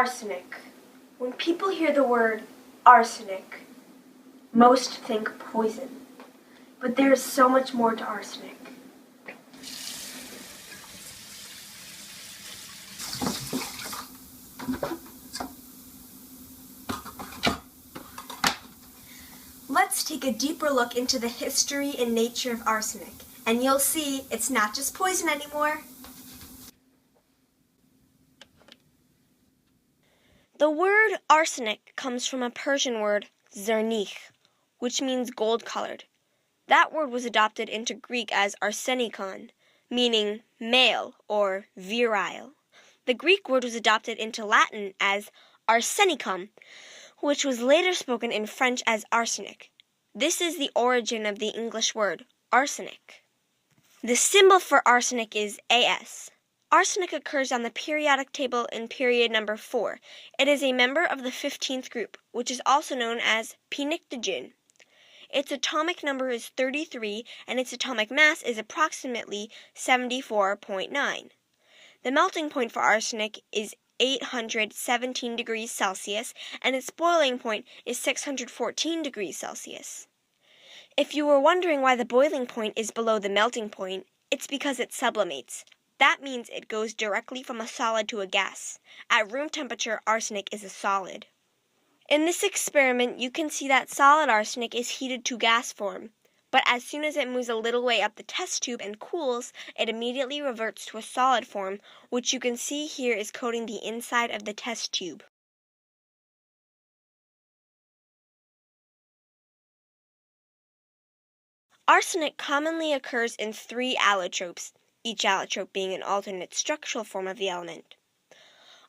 Arsenic. When people hear the word arsenic, most think poison. But there is so much more to arsenic. Let's take a deeper look into the history and nature of arsenic, and you'll see it's not just poison anymore. The word arsenic comes from a Persian word, zernih, which means gold-colored. That word was adopted into Greek as arsenikon, meaning male or virile. The Greek word was adopted into Latin as arsenicum, which was later spoken in French as arsenic. This is the origin of the English word arsenic. The symbol for arsenic is As. Arsenic occurs on the periodic table in period number 4. It is a member of the 15th group, which is also known as pnictogen. Its atomic number is 33, and its atomic mass is approximately 74.9. The melting point for arsenic is 817 degrees Celsius, and its boiling point is 614 degrees Celsius. If you were wondering why the boiling point is below the melting point, it's because it sublimates. That means it goes directly from a solid to a gas. At room temperature, arsenic is a solid. In this experiment, you can see that solid arsenic is heated to gas form, but as soon as it moves a little way up the test tube and cools, it immediately reverts to a solid form, which you can see here is coating the inside of the test tube. Arsenic commonly occurs in 3 allotropes, each allotrope being an alternate structural form of the element.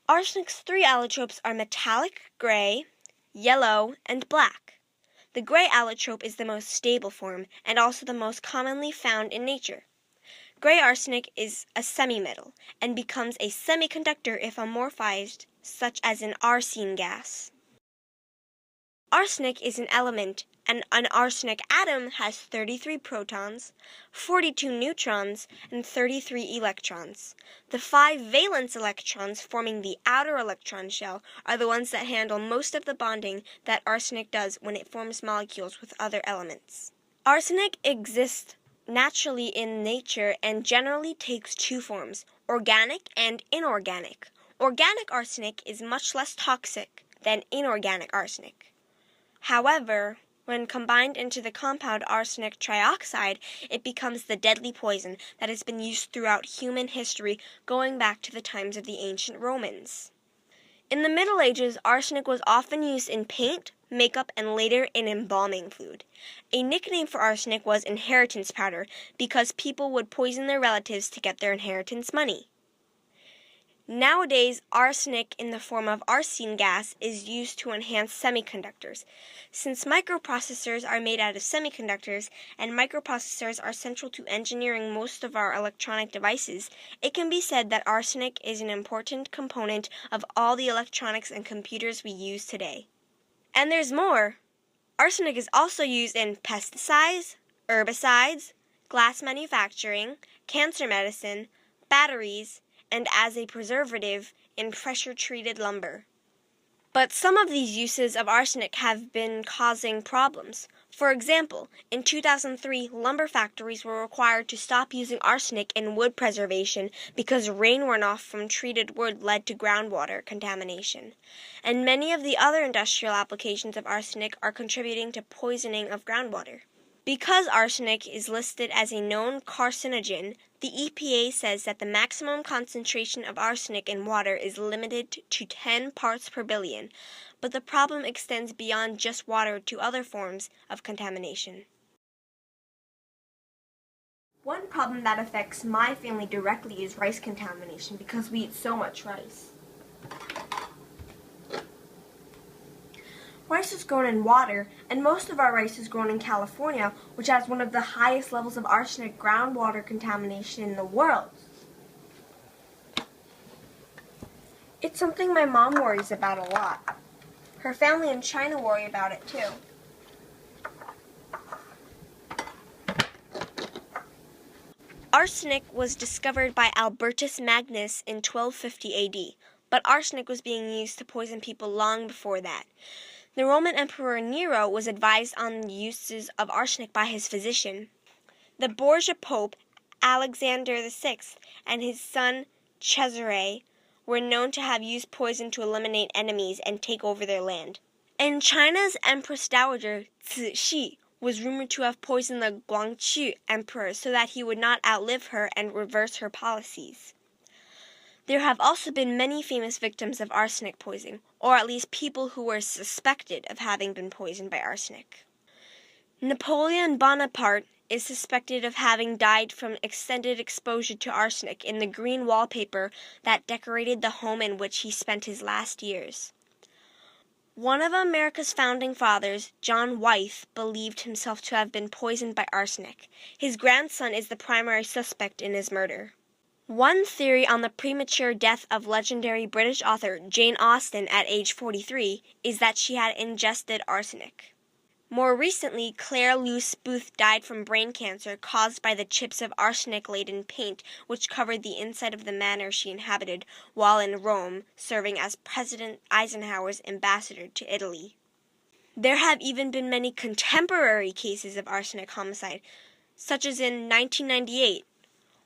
Arsenic's 3 allotropes are metallic gray, yellow, and black. The gray allotrope is the most stable form and also the most commonly found in nature. Gray arsenic is a semimetal and becomes a semiconductor if amorphized, such as in arsine gas. Arsenic is an element, and an arsenic atom has 33 protons, 42 neutrons, and 33 electrons. The 5 valence electrons forming the outer electron shell are the ones that handle most of the bonding that arsenic does when it forms molecules with other elements. Arsenic exists naturally in nature and generally takes 2 forms, organic and inorganic. Organic arsenic is much less toxic than inorganic arsenic. However, when combined into the compound arsenic trioxide, it becomes the deadly poison that has been used throughout human history going back to the times of the ancient Romans. In the Middle Ages, arsenic was often used in paint, makeup, and later in embalming fluid. A nickname for arsenic was inheritance powder because people would poison their relatives to get their inheritance money. Nowadays, arsenic in the form of arsine gas is used to enhance semiconductors. Since microprocessors are made out of semiconductors, and microprocessors are central to engineering most of our electronic devices, it can be said that arsenic is an important component of all the electronics and computers we use today. And there's more! Arsenic is also used in pesticides, herbicides, glass manufacturing, cancer medicine, batteries, and as a preservative in pressure-treated lumber. But some of these uses of arsenic have been causing problems. For example, in 2003, lumber factories were required to stop using arsenic in wood preservation because rain runoff from treated wood led to groundwater contamination. And many of the other industrial applications of arsenic are contributing to poisoning of groundwater. Because arsenic is listed as a known carcinogen, the EPA says that the maximum concentration of arsenic in water is limited to 10 parts per billion, but the problem extends beyond just water to other forms of contamination. One problem that affects my family directly is rice contamination because we eat so much rice. Rice is grown in water, and most of our rice is grown in California, which has one of the highest levels of arsenic groundwater contamination in the world. It's something my mom worries about a lot. Her family in China worry about it too. Arsenic was discovered by Albertus Magnus in 1250 AD. but arsenic was being used to poison people long before that. The Roman Emperor Nero was advised on the uses of arsenic by his physician. The Borgia Pope Alexander VI and his son Cesare were known to have used poison to eliminate enemies and take over their land. And China's Empress Dowager Cixi was rumored to have poisoned the Guangxu Emperor so that he would not outlive her and reverse her policies. There have also been many famous victims of arsenic poisoning, or at least people who were suspected of having been poisoned by arsenic. Napoleon Bonaparte is suspected of having died from extended exposure to arsenic in the green wallpaper that decorated the home in which he spent his last years. One of America's founding fathers, John Wythe, believed himself to have been poisoned by arsenic. His grandson is the primary suspect in his murder. One theory on the premature death of legendary British author Jane Austen at age 43 is that she had ingested arsenic. More recently, Claire Luce Booth died from brain cancer caused by the chips of arsenic-laden paint which covered the inside of the manor she inhabited while in Rome, serving as President Eisenhower's ambassador to Italy. There have even been many contemporary cases of arsenic homicide, such as in 1998,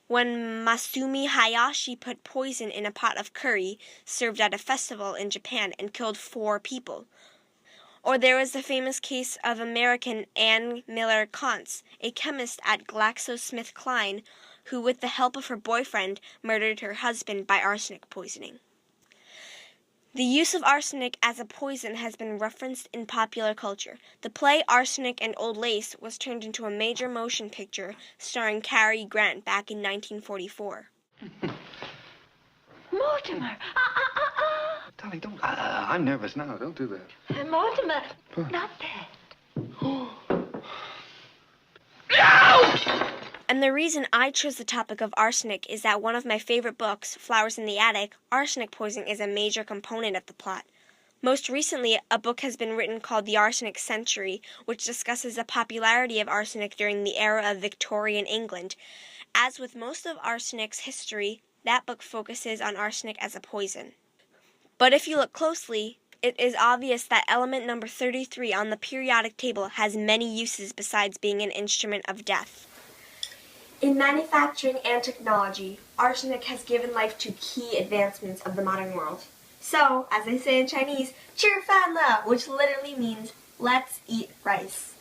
when Masumi Hayashi put poison in a pot of curry served at a festival in Japan and killed 4 people. Or there was the famous case of American Anne Miller Kontz, a chemist at GlaxoSmithKline, who, with the help of her boyfriend, murdered her husband by arsenic poisoning. The use of arsenic as a poison has been referenced in popular culture. The play Arsenic and Old Lace was turned into a major motion picture starring Cary Grant back in 1944. Mortimer! Dolly, don't. I'm nervous now. Don't do that. Mortimer! Not that. And the reason I chose the topic of arsenic is that one of my favorite books, Flowers in the Attic, arsenic poisoning is a major component of the plot. Most recently, a book has been written called The Arsenic Century, which discusses the popularity of arsenic during the era of Victorian England. As with most of arsenic's history, that book focuses on arsenic as a poison. But if you look closely, it is obvious that element number 33 on the periodic table has many uses besides being an instrument of death. In manufacturing and technology, arsenic has given life to key advancements of the modern world. So, as they say in Chinese, 吃饭了, which literally means, let's eat rice.